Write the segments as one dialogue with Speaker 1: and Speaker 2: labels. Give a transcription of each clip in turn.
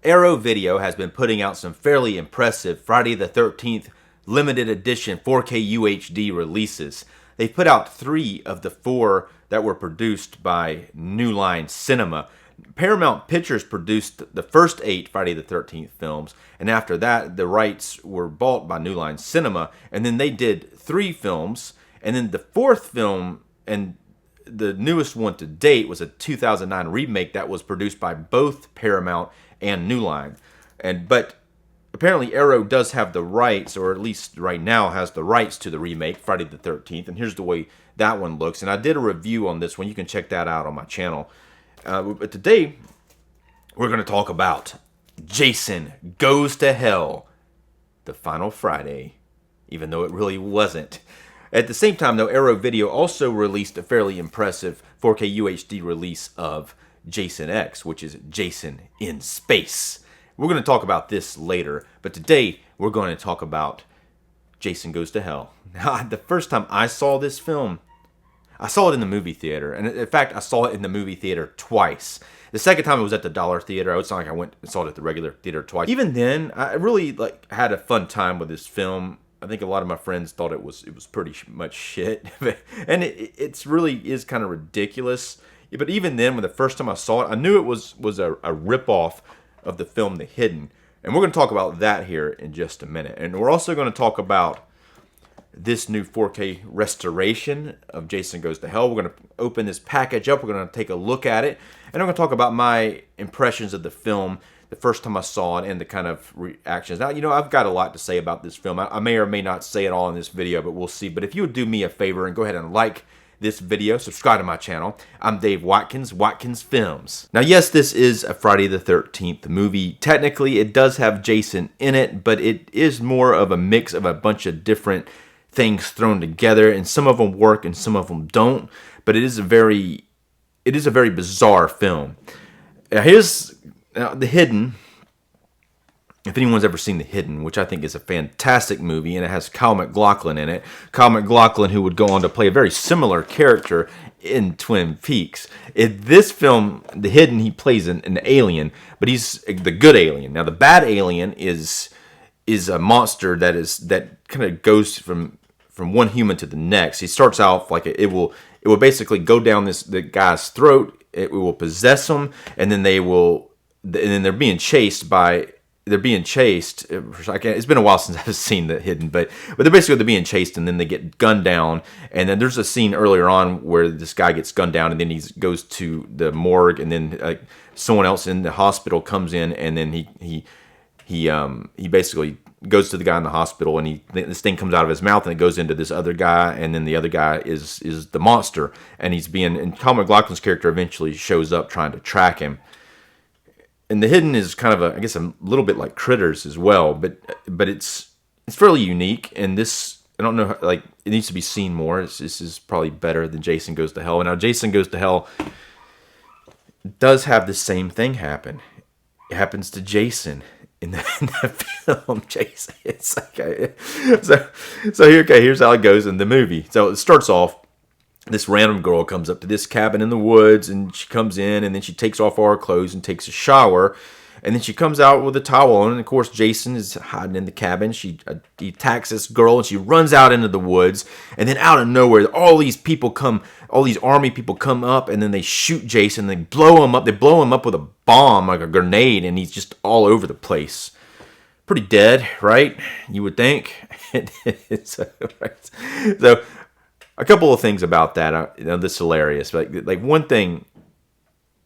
Speaker 1: Arrow Video has been putting out some fairly impressive Friday the 13th limited edition 4K UHD releases. They've put out 3 of the 4 that were produced by New Line Cinema. Paramount Pictures produced the first 8 Friday the 13th films, and after that, the rights were bought by New Line Cinema, and then they did 3 films, and then the 4th film, and the newest one to date, was a 2009 remake that was produced by both Paramount and New Line. But apparently Arrow does have the rights, or at least right now has the rights to the remake, Friday the 13th, and here's the way that one looks. And I did a review on this one. You can check that out on my channel. But today, we're going to talk about Jason Goes to Hell, the final Friday, even though it really wasn't. At the same time, though, Arrow Video also released a fairly impressive 4K UHD release of Jason X, which is Jason in Space. We're going to talk about this later, but today we're going to talk about Jason Goes to Hell. Now, the first time I saw this film, I saw it in the movie theater, and in fact, I saw it in the movie theater twice. The second time it was at the Dollar Theater. It's not like I went and saw it at the regular theater twice. Even then, I really had a fun time with this film. I think a lot of my friends thought it was pretty much shit, and it's really is kind of ridiculous. But even then, when the first time I saw it, I knew it was a ripoff of the film The Hidden. And we're going to talk about that here in just a minute. And we're also going to talk about this new 4K restoration of Jason Goes to Hell. We're going to open this package up. We're going to take a look at it. And I'm going to talk about my impressions of the film the first time I saw it and the kind of reactions. Now, I've got a lot to say about this film. I may or may not say it all in this video, but we'll see. But if you would do me a favor and go ahead and like this video, subscribe to my channel. I'm Dave Watkins, Watkins Films. Now, yes, this is a Friday the 13th movie. Technically, it does have Jason in it, but it is more of a mix of a bunch of different things thrown together, and some of them work and some of them don't. But it is a very bizarre film. Here's The Hidden. If anyone's ever seen The Hidden, which I think is a fantastic movie, and it has Kyle MacLachlan in it. Kyle MacLachlan, who would go on to play a very similar character in Twin Peaks. In this film, The Hidden, he plays an alien, but he's the good alien. Now, the bad alien is a monster that kind of goes from one human to the next. He starts off like it will basically go down the guy's throat. It will possess him, and then they're being chased by. It's been a while since I've seen The Hidden, but they're being chased, and then they get gunned down. And then there's a scene earlier on where this guy gets gunned down, and then he goes to the morgue, and then someone else in the hospital comes in, and then he basically goes to the guy in the hospital, and this thing comes out of his mouth, and it goes into this other guy, and then the other guy is the monster, and Kyle MacLachlan's character eventually shows up trying to track him. And The Hidden is kind of a little bit like Critters as well, but it's fairly unique. And this, I don't know, it needs to be seen more. This is probably better than Jason Goes to Hell. And now Jason Goes to Hell does have the same thing happen. It happens to Jason in the film. Jason, it's here's how it goes in the movie. So it starts off. This random girl comes up to this cabin in the woods, and she comes in, and then she takes off all her clothes and takes a shower, and then she comes out with a towel on, and of course Jason is hiding in the cabin. He attacks this girl, and she runs out into the woods, and then out of nowhere, all these army people come up, and then they shoot Jason. They blow him up with a bomb, like a grenade, and he's just all over the place. Pretty dead, right? You would think. So a couple of things about that. This is hilarious. Like one thing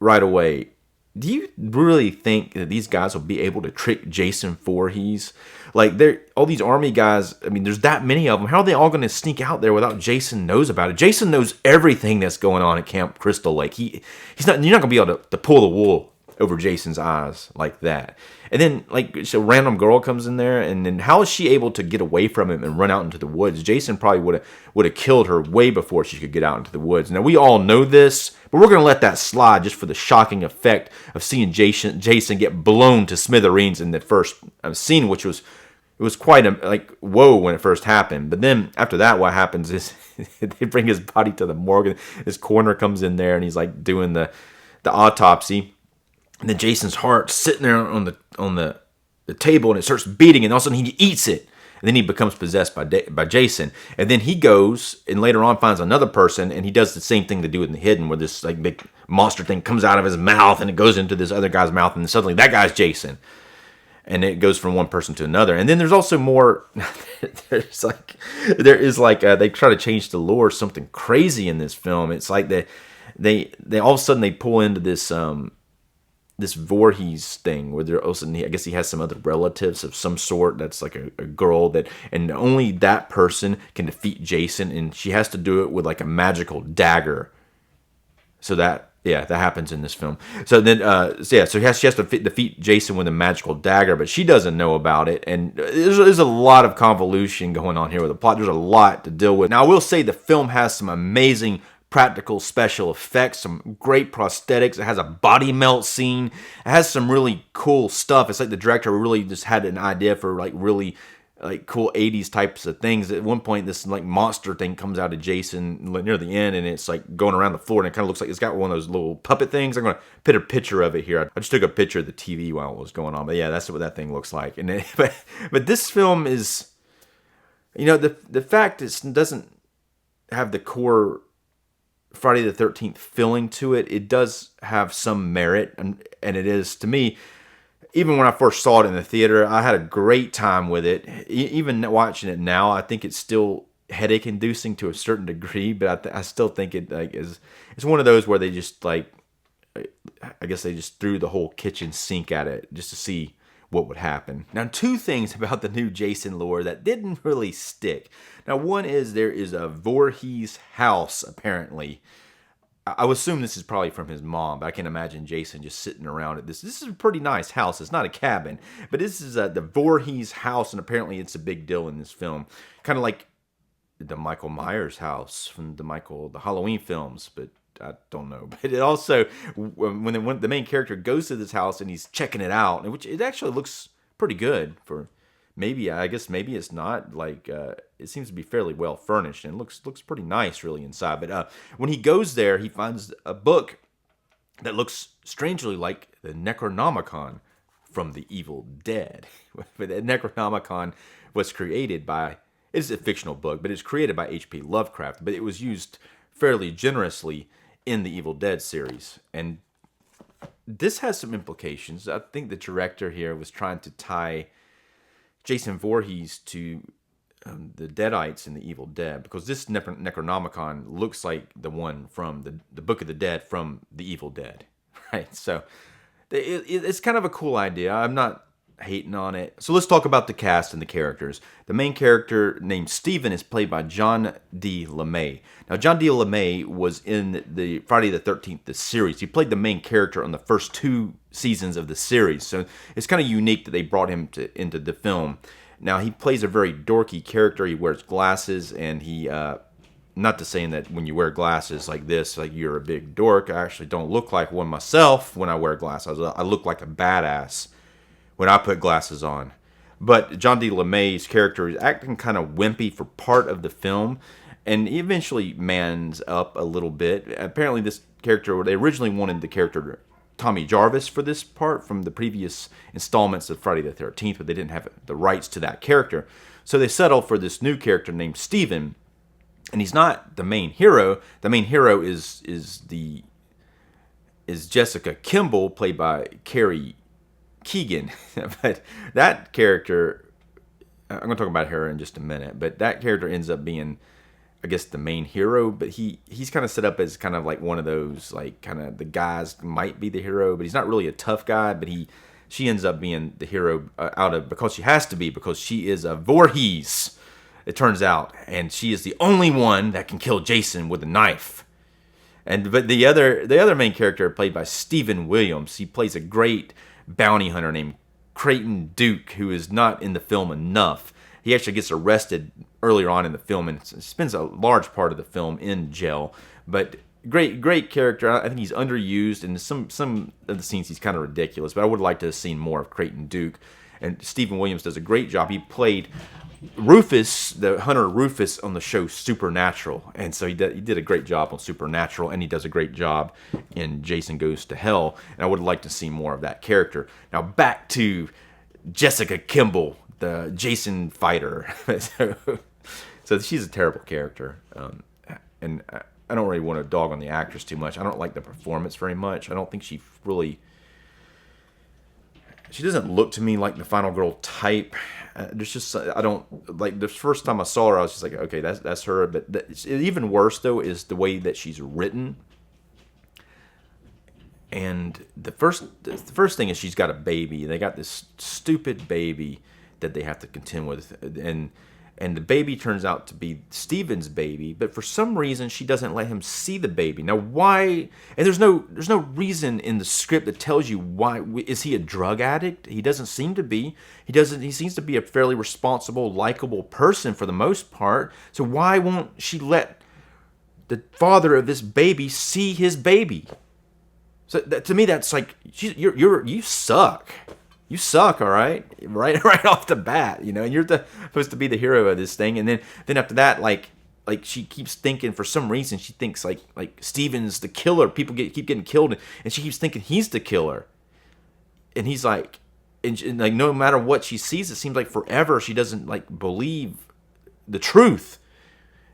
Speaker 1: right away. Do you really think that these guys will be able to trick Jason Voorhees? All these army guys. I mean, there's that many of them. How are they all going to sneak out there without Jason knows about it? Jason knows everything that's going on at Camp Crystal Lake. He's not. You're not going to be able to pull the wool over Jason's eyes like that. And then, so a random girl comes in there, and then how is she able to get away from him and run out into the woods? Jason probably would have killed her way before she could get out into the woods. Now, we all know this, but we're going to let that slide just for the shocking effect of seeing Jason get blown to smithereens in the first scene, which was quite whoa when it first happened. But then after that, what happens is they bring his body to the morgue, and his coroner comes in there, and he's doing the autopsy. and then Jason's heart sitting there on the table, and it starts beating, and all of a sudden he eats it. And then he becomes possessed by Jason. And then he goes and later on finds another person, and he does the same thing they do in The Hidden, where this like big monster thing comes out of his mouth and it goes into this other guy's mouth, and then suddenly that guy's Jason. And it goes from one person to another. And then there's also more. There is like they try to change the lore, something crazy in this film. It's like they all of a sudden they pull into this Voorhees thing where they're also, I guess he has some other relatives of some sort that's like a girl that, and only that person can defeat Jason, and she has to do it with like a magical dagger. So that happens in this film. So then she has to defeat Jason with a magical dagger, but she doesn't know about it, and there's a lot of convolution going on here with the plot. There's a lot to deal with. Now I will say the film has some amazing practical special effects, some great prosthetics. It has a body melt scene. It has some really cool stuff. It's like the director really just had an idea for like really like cool 80s types of things. At one point, this like monster thing comes out of Jason near the end, and it's like going around the floor, and it kind of looks like it's got one of those little puppet things. I'm going to put a picture of it here. I just took a picture of the TV while it was going on, but yeah, that's what that thing looks like. And but this film is, the fact it doesn't have the core Friday the 13th feeling to it. It does have some merit, and it is, to me, even when I first saw it in the theater, I had a great time with it. Even watching it now, I think it's still headache inducing to a certain degree, but I still think it like is, it's one of those where they just like, I guess they just threw the whole kitchen sink at it just to see what would happen. Now, two things about the new Jason lore that didn't really stick. Now, one is there is a Voorhees house, apparently. I would assume this is probably from his mom, but I can imagine Jason just sitting around at this. This is a pretty nice house. It's not a cabin, but this is the Voorhees house, and apparently it's a big deal in this film. Kind of like the Michael Myers house from the Halloween films, but I don't know. But it also, when the main character goes to this house and he's checking it out, which it actually looks pretty good for maybe it's not like it seems to be fairly well furnished and looks pretty nice really inside. But when he goes there, he finds a book that looks strangely like the Necronomicon from the Evil Dead. But the Necronomicon was created by, it's a fictional book, but it's created by H.P. Lovecraft, but it was used fairly generously in the Evil Dead series. And this has some implications. I think the director here was trying to tie Jason Voorhees to the Deadites in the Evil Dead, because this Necronomicon looks like the one from the Book of the Dead from the Evil Dead, right? So it's kind of a cool idea. I'm not hating on it. So let's talk about the cast and the characters. The main character named Steven is played by John D. LeMay. Now, John D. LeMay was in the Friday the 13th, the series. He played the main character on the first 2 seasons of the series. So it's kind of unique that they brought him into the film. Now, he plays a very dorky character. He wears glasses, and he, not to saying that when you wear glasses like this, like you're a big dork. I actually don't look like one myself when I wear glasses. I look like a badass when I put glasses on. But John D. LeMay's character is acting kind of wimpy for part of the film, and he eventually mans up a little bit. Apparently this character, they originally wanted the character Tommy Jarvis for this part from the previous installments of Friday the 13th, but they didn't have the rights to that character. So they settled for this new character named Steven, and he's not the main hero. The main hero is Jessica Kimball, played by Carrie Keegan. But that character, I'm going to talk about her in just a minute, but that character ends up being, I guess, the main hero, but he's kind of set up as kind of like one of those, like, kind of the guys might be the hero, but he's not really a tough guy, but she ends up being the hero because she has to be, because she is a Voorhees, it turns out, and she is the only one that can kill Jason with a knife. But the other main character, played by Stephen Williams, he plays a great bounty hunter named Creighton Duke, who is not in the film enough. He actually gets arrested earlier on in the film and spends a large part of the film in jail. But great character. I think he's underused, and some of the scenes he's kind of ridiculous. But I would like to have seen more of Creighton Duke. And Stephen Williams does a great job. He played Rufus, the hunter Rufus on the show Supernatural, and so he did a great job on Supernatural, and he does a great job in Jason Goes to Hell, and I would like to see more of that character. Now back to Jessica Kimball, the Jason fighter. So she's a terrible character, and I don't really want to dog on the actress too much. I don't like the performance very much. I don't think she doesn't look to me like the Final Girl type. There's just, I don't like, the first time I saw her, I was just like, okay, that's her. But even worse though is the way that she's written. And the first thing is she's got a baby. They got this stupid baby that they have to contend with, and the baby turns out to be Steven's baby, but for some reason she doesn't let him see the baby. Now why? And there's no reason in the script that tells you why. Is he a drug addict? He doesn't seem to be. He seems to be a fairly responsible, likable person for the most part. So why won't she let the father of this baby see his baby? So to me, that's like, you suck. You suck, all right? Right off the bat, and you're supposed to be the hero of this thing. And then after that, like she keeps thinking, for some reason, she thinks like Steven's the killer. People keep getting killed, and she keeps thinking he's the killer. And he's like, and like no matter what she sees, it seems like forever she doesn't like believe the truth.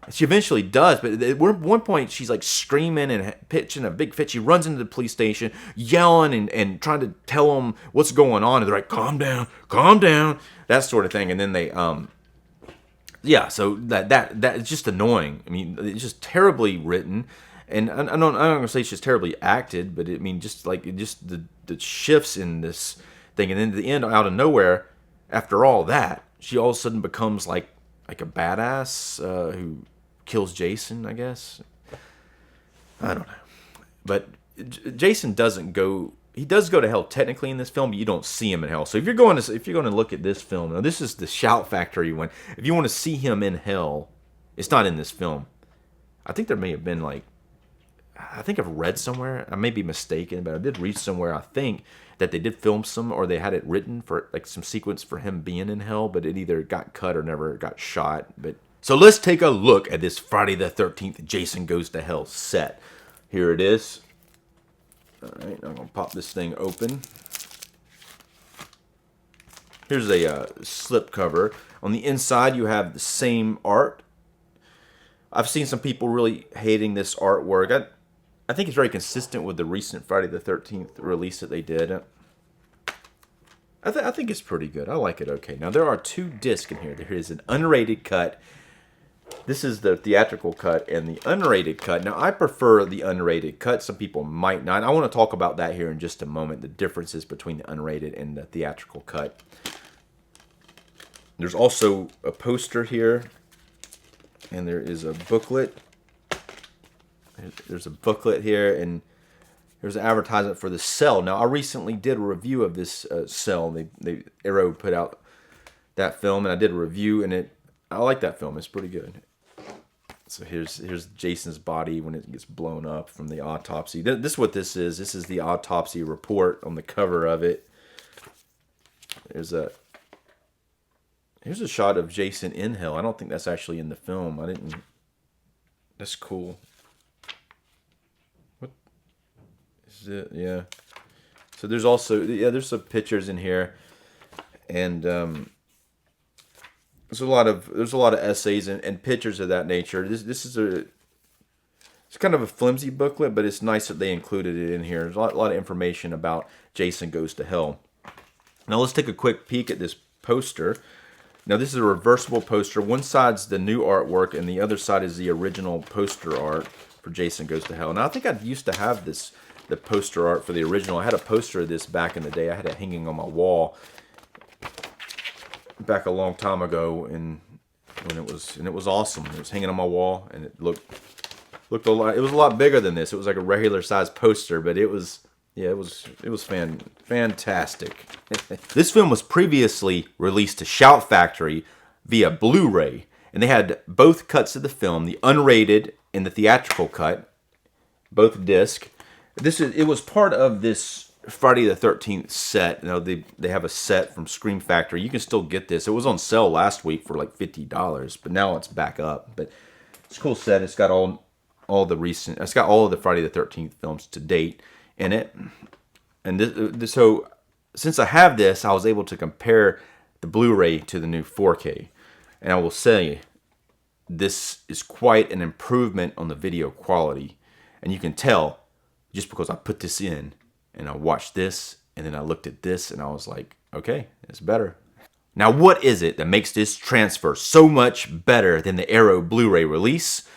Speaker 1: She eventually does, but at one point she's like screaming and pitching a big fit. She runs into the police station, yelling and trying to tell them what's going on. And they're like, calm down, that sort of thing. And then they, so that is just annoying. I mean, it's just terribly written, and I'm not gonna say it's just terribly acted, but the shifts in this thing, and then at the end, out of nowhere, after all that, she all of a sudden becomes like a badass who kills Jason, I guess. I don't know. But Jason doesn't go. He does go to hell technically in this film, but you don't see him in hell. So if you're going to look at this film, now this is the Shout Factory one. If you want to see him in hell, it's not in this film. I think there may have been I think I've read somewhere. I may be mistaken, but I did read somewhere. I think that they did film some, or they had it written for like some sequence for him being in hell, but it either got cut or never got shot. But so let's take a look at this Friday the 13th Jason Goes to Hell set. Here it is. All right, I'm gonna pop this thing open. Here's a slip cover. On the inside, you have the same art. I've seen some people really hating this artwork. I think it's very consistent with the recent Friday the 13th release that they did. I think it's pretty good. I like it okay. Now, there are 2 discs in here. There is an unrated cut. This is the theatrical cut and the unrated cut. Now, I prefer the unrated cut. Some people might not. I want to talk about that here in just a moment, the differences between the unrated and the theatrical cut. There's also a poster here, and there is a booklet. There's a booklet here, and there's an advertisement for the Cell. Now, I recently did a review of this Cell. Arrow put out that film, and I did a review, and I like that film. It's pretty good. So here's Jason's body when it gets blown up from the autopsy. This is what this is. This is the autopsy report on the cover of it. Here's a shot of Jason in hell. I don't think that's actually in the film. That's cool. What is it? Yeah. So there's also, there's some pictures in here, and there's a lot of essays and pictures of that nature. This is it's kind of a flimsy booklet, but it's nice that they included it in here. There's a lot of information about Jason Goes to Hell. Now let's take a quick peek at this poster. Now this is a reversible poster. One side's the new artwork, and the other side is the original poster art for Jason Goes to Hell. Now I think I used to have the poster art for the original. I had a poster of this back in the day. I had it hanging on my wall back a long time ago, and it was awesome. It was hanging on my wall, and it looked a lot. It was a lot bigger than this. It was like a regular size poster, but it was fantastic. This film was previously released to Shout Factory via Blu-ray, and they had both cuts of the film, the unrated and the theatrical cut, both disc. It was part of this Friday the 13th set. They have a set from Scream Factory. You can still get this. It was on sale last week for like $50, but now it's back up. But it's a cool set. It's got all the recent. It's got all of the Friday the 13th films to date in it. And so since I have this, I was able to compare the Blu-ray to the new 4K. And I will say, this is quite an improvement on the video quality. And you can tell just because I put this in and I watched this and then I looked at this and I was like, okay, it's better. Now, what is it that makes this transfer so much better than the Arrow Blu-ray release?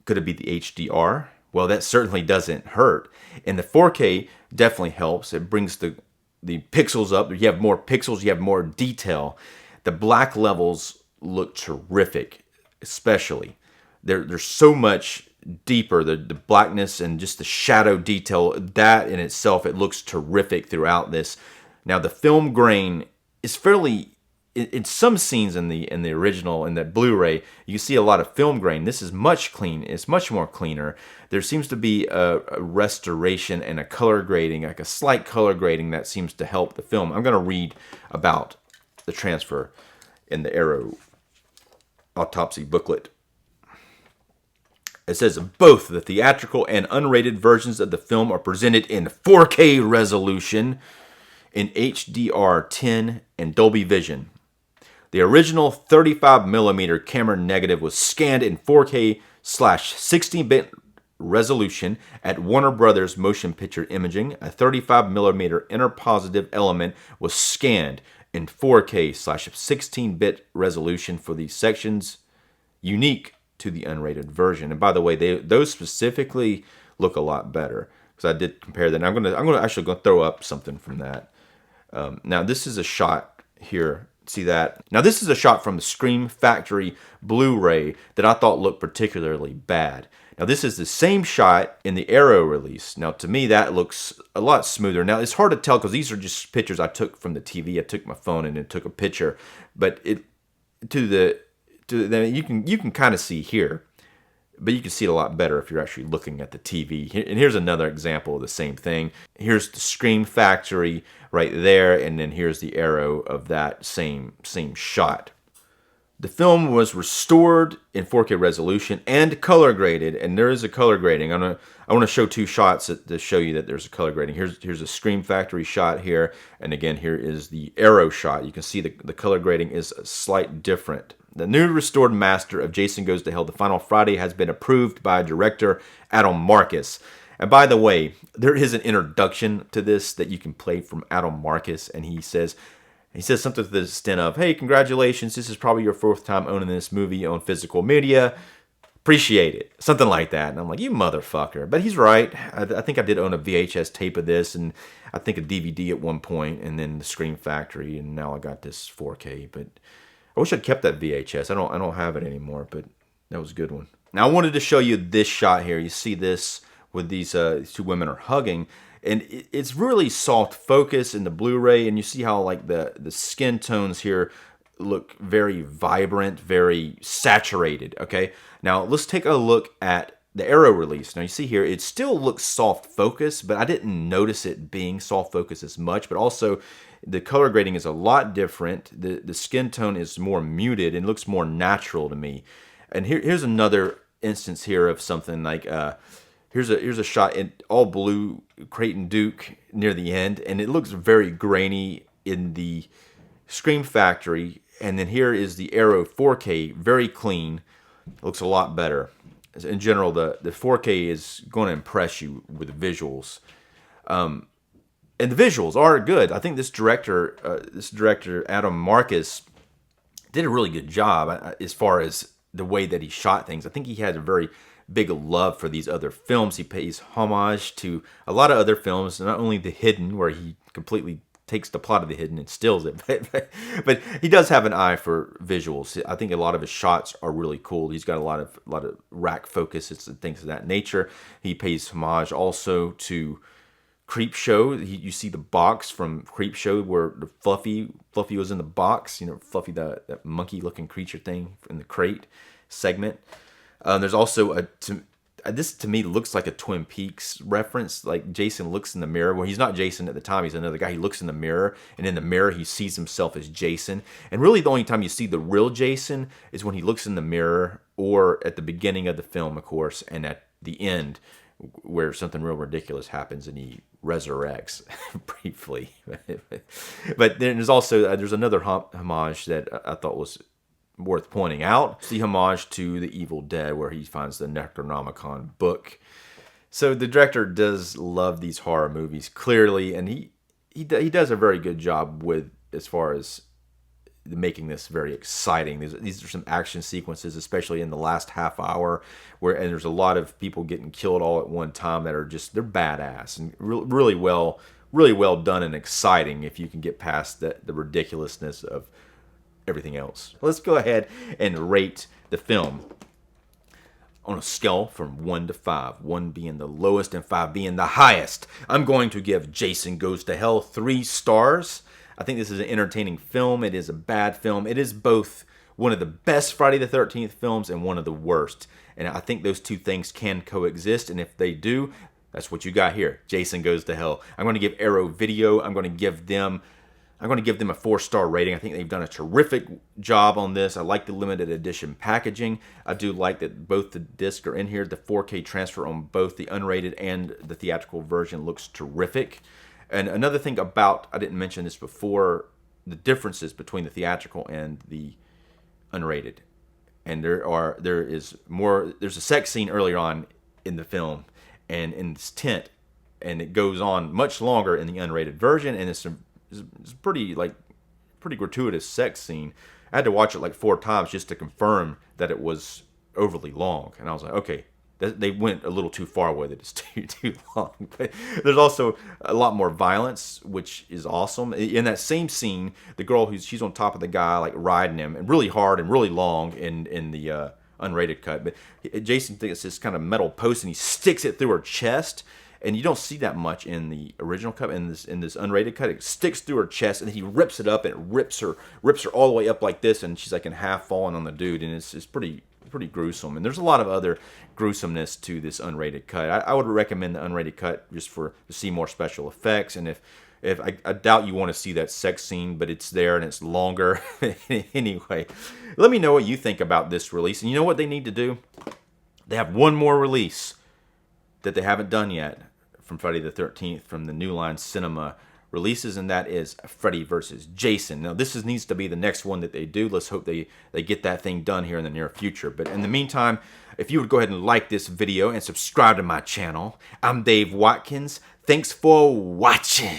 Speaker 1: Could it be the HDR? Well, that certainly doesn't hurt. And the 4K definitely helps. It brings the pixels up. You have more pixels, you have more detail. The black levels look terrific, especially. They're so much deeper. The blackness and just the shadow detail, that in itself, it looks terrific throughout this. Now, the film grain is fairly, in some scenes in the original, in the Blu-ray, you see a lot of film grain. This is much clean. It's much more cleaner. There seems to be a restoration and a color grading, like a slight color grading that seems to help the film. I'm going to read about the transfer in the Arrow autopsy booklet. It says both the theatrical and unrated versions of the film are presented in 4K resolution, in HDR10 and Dolby Vision. The original 35mm camera negative was scanned in 4K/16-bit resolution at Warner Brothers Motion Picture Imaging. A 35mm interpositive element was scanned in 4K/16-bit resolution for these sections, unique to the unrated version. And by the way, those specifically look a lot better because I did compare that. And I'm gonna actually throw up something from that. Now this is a shot here. See that? Now this is a shot from the Scream Factory Blu-ray that I thought looked particularly bad. Now this is the same shot in the Arrow release. Now to me that looks a lot smoother. Now it's hard to tell because these are just pictures I took from the TV. I took my phone and then took a picture, but you can kind of see here, but you can see it a lot better if you're actually looking at the TV. And here's another example of the same thing. Here's the Scream Factory right there, and then here's the Arrow of that same shot. The film was restored in 4K resolution and color graded, and there is a color grading. I want to show two shots to show you that there's a color grading. Here's a Scream Factory shot here, and again here is the Arrow shot. You can see the color grading is slight different. The new restored master of Jason Goes to Hell, The Final Friday, has been approved by director Adam Marcus. And by the way, there is an introduction to this that you can play from Adam Marcus, and he says something to the extent of, "Hey, congratulations, this is probably your fourth time owning this movie on physical media. Appreciate it." Something like that. And I'm like, you motherfucker. But he's right. I think I did own a VHS tape of this, and I think a DVD at one point, and then the Scream Factory, and now I got this 4K. But I wish I'd kept that VHS. I don't have it anymore, but that was a good one. Now I wanted to show you this shot here. You see this with these two women are hugging, and it's really soft focus in the Blu-ray, and you see how like the skin tones here look very vibrant, very saturated. Okay, now let's take a look at the Arrow release. Now you see here it still looks soft focus, but I didn't notice it being soft focus as much. But also the color grading is a lot different. The skin tone is more muted and looks more natural to me. And here's another instance here of something like here's a shot in all blue Creighton Duke near the end, and it looks very grainy in the Scream Factory. And then here is the Arrow 4K, very clean. It looks a lot better. In general, the 4K is going to impress you with the visuals. And the visuals are good. I think this director Adam Marcus did a really good job as far as the way that he shot things. I think he had a very big love for these other films. He pays homage to a lot of other films, not only The Hidden, where he completely takes the plot of The Hidden and steals it, but he does have an eye for visuals. I think a lot of his shots are really cool. He's got a lot of rack focuses and things of that nature. He pays homage also to Creepshow. You see the box from Creepshow where the Fluffy was in the box. You know, Fluffy, that monkey-looking creature thing in the crate segment. There's also this to me looks like a Twin Peaks reference. Like Jason looks in the mirror. Well, he's not Jason at the time. He's another guy. He looks in the mirror, and in the mirror he sees himself as Jason. And really the only time you see the real Jason is when he looks in the mirror, or at the beginning of the film, of course, and at the end where something real ridiculous happens and he resurrects briefly. But then there's also there's another homage that I thought was worth pointing out. It's the homage to The Evil Dead, where he finds the Necronomicon book. So the director does love these horror movies, clearly, and he does a very good job with, as far as making this very exciting. These are some action sequences, especially in the last half hour, and there's a lot of people getting killed all at one time that are just, they're badass and really well done and exciting if you can get past the ridiculousness of everything else. Let's go ahead and rate the film on a scale from 1 to 5, 1 being the lowest and 5 being the highest. I'm going to give Jason Goes to Hell 3 stars. I think this is an entertaining film. It is a bad film. It is both one of the best Friday the 13th films and one of the worst. And I think those two things can coexist. And if they do, that's what you got here. Jason Goes to Hell. I'm going to give Arrow Video, I'm going to give them a 4-star rating. I think they've done a terrific job on this. I like the limited edition packaging. I do like that both the discs are in here. The 4K transfer on both the unrated and the theatrical version looks terrific. And another thing about, I didn't mention this before, the differences between the theatrical and the unrated. And there's a sex scene earlier on in the film and in this tent, and it goes on much longer in the unrated version, and it's pretty gratuitous sex scene. I had to watch it like 4 times just to confirm that it was overly long. And I was like, okay, they went a little too far with it. It's too long. But there's also a lot more violence, which is awesome. In that same scene, the girl she's on top of the guy, like riding him, and really hard and really long in the unrated cut. But Jason thinks it's this kind of metal post, and he sticks it through her chest. And you don't see that much in the original cut. In this unrated cut, it sticks through her chest, and then he rips it up, and it rips her all the way up like this, and she's like in half falling on the dude, and it's pretty gruesome. And there's a lot of other gruesomeness to this unrated cut. I would recommend the unrated cut just to see more special effects. And if I doubt you want to see that sex scene, but it's there and it's longer. Anyway, let me know what you think about this release. And you know what they need to do? They have one more release that they haven't done yet from Friday the 13th from the New Line Cinema releases, and that is Freddy vs. Jason. Now, this needs to be the next one that they do. Let's hope they get that thing done here in the near future. But in the meantime, if you would go ahead and like this video and subscribe to my channel. I'm Dave Watkins. Thanks for watching.